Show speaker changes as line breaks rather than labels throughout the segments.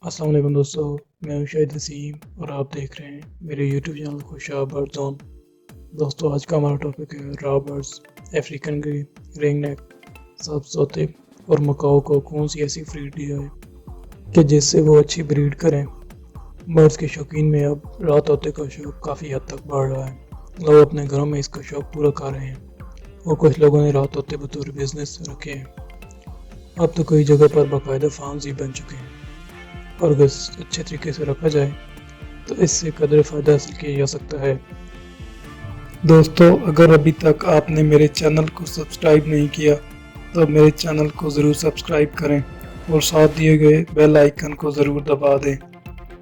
अस्सलाम वालेकुम दोस्तों, मैं हूं शाहिद वसीम और आप देख रहे हैं मेरे YouTube channel Khushhal bird zone. दोस्तों आज का हमारा टॉपिक है raw birds, African grey, ring neck, सब्ज़ तोते और मकाओ को कौन सी ऐसी ब्रीड दी जाए कि जिससे वो अच्छी ब्रीड करें। बर्ड्स के शौकीन में अब रॉ तोते का शौक काफ़ी हद तक बढ़ रहा है। लोग अपने घरों में इसका शौक पूरा कर रहे हैं और कुछ लोगों ने रॉ तोते बतौर बिजनेस रखे हैं। अब तो कई जगह पर बाकायदा फार्म्स ही बन चुके हैं और अगर अच्छे तरीके से रखा जाए तो इससे कदर फ़ायदा हासिल किया जा सकता है। दोस्तों अगर अभी तक आपने मेरे चैनल को सब्सक्राइब नहीं किया तो मेरे चैनल को ज़रूर सब्सक्राइब करें और साथ दिए गए बेल आइकन को ज़रूर दबा दें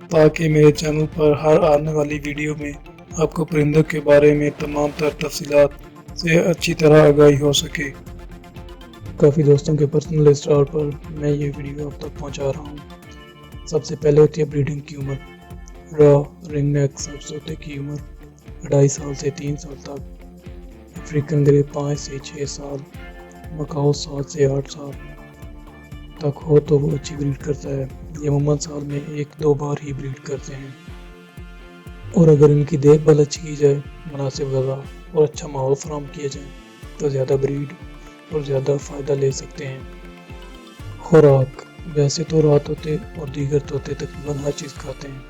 ताकि मेरे चैनल पर हर आने वाली वीडियो में आपको परिंदों के बारे में तमाम तर तफसीलात से अच्छी तरह आगाही हो सके। काफ़ी दोस्तों के पर्सनल स्टार पर मैं ये वीडियो आप तक पहुँचा रहा हूँ। सबसे पहले होती है ब्रीडिंग की उम्र। रॉ रिंग नेक सब्ज़ तोते की उम्र 2.5 साल से 3 साल तक, अफ्रीकन ग्रे 5 से 6 साल, मकाओ 7 से 8 साल तक हो तो वो अच्छी ब्रीड करता है। ये अमूमन साल में 1-2 बार ही ब्रीड करते हैं और अगर इनकी देखभाल अच्छी की जाए, मुनासिब ग़िज़ा और अच्छा माहौल फराहम किया जाए तो ज़्यादा ब्रीड और ज़्यादा फ़ायदा ले सकते हैं। खुराक, वैसे तो रॉ तोते और दीगर तोते तकरीबन हर चीज़ खाते हैं,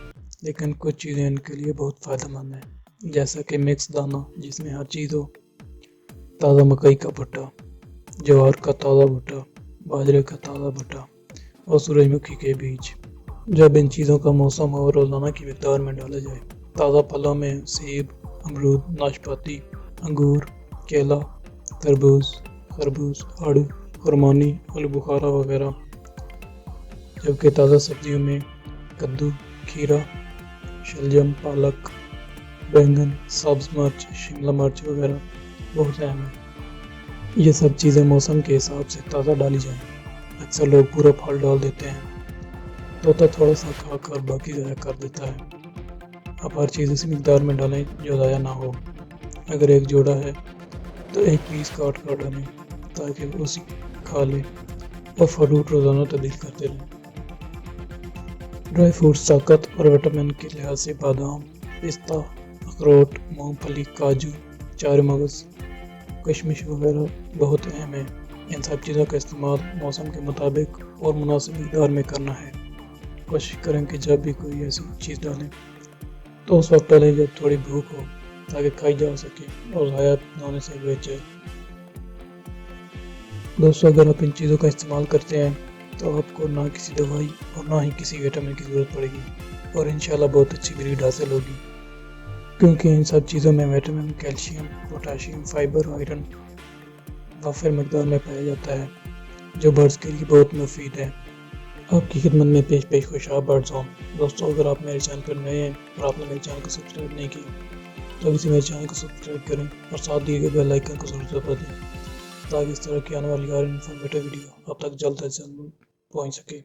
लेकिन कुछ चीज़ें इनके लिए बहुत फ़ायदेमंद हैं, जैसा कि मिक्स दाना जिसमें हर चीज़ हो, ताज़ा मकई का भुट्टा, ज्वार का ताज़ा भुट्टा, बाजरे का ताज़ा भुट्टा और सूरजमुखी के बीज। जब इन चीज़ों का मौसम हो रोज़ाना की मिकदार में डाला जाए। ताज़ा फलों में सेब, अमरूद, नाशपाती, अंगूर, केला, तरबूज, खरबूज, आड़ू, खुरमानी, आलू बुखारा वगैरह। जबकि ताज़ा सब्जियों में कद्दू, खीरा, शलजम, पालक, बैंगन, सब्ज़ मिर्च, शिमला मिर्च वगैरह बहुत अहम है। ये सब चीज़ें मौसम के हिसाब से ताज़ा डाली जाएं। अक्सर लोग पूरा फल डाल देते हैं, तोता थोड़ा सा खाकर बाकी ज़ाया कर देता है। आप हर चीज़ इसी मिकदार में डालें जो ज़ाया ना हो। अगर एक जोड़ा है तो एक पीस काट कर डालें ताकि वो उसी खा ले और फ्रूट रोज़ाना तब्दील करते रहें। ड्राई फ्रूट्स ताकत और विटामिन के लिहाज से बादाम, पिस्ता, अखरोट, मूंगफली, काजू, चार मगज़, किशमिश वगैरह बहुत अहम है। इन सब चीज़ों का इस्तेमाल मौसम के मुताबिक और मुनासिब मिकदार में करना है। कोशिश करें कि जब भी कोई ऐसी चीज़ डालें तो उस वक्त डालें जब थोड़ी भूख हो ताकि खाई जा सके और ज़ाया न होने से बच जाए। दोस्तों अगर आप इन चीज़ों का इस्तेमाल करते हैं तो आपको ना किसी दवाई और ना ही किसी विटामिन की ज़रूरत पड़ेगी और इंशाल्लाह बहुत अच्छी ब्रीड हासिल होगी, क्योंकि इन सब चीज़ों में vitamin, calcium, potassium, fibre, iron वाफिर मकदार में पाया जाता है जो बर्ड्स के लिए बहुत मुफीद है। आपकी खिदमत में पेश खुशहाल बर्ड जोन। दोस्तों अगर आप मेरे चैनल पर नए हैं और आपने मेरे चैनल को सब्सक्राइब नहीं किया तो अभी से मेरे चैनल को सब्सक्राइब करें और साथ दिए गए बेल आइकन को ज़रूर दबा दें ताकि इस तरह की आने वाली हर इन्फॉर्मेटिव वीडियो आप तक जल्द से जल्द पहुँच सके।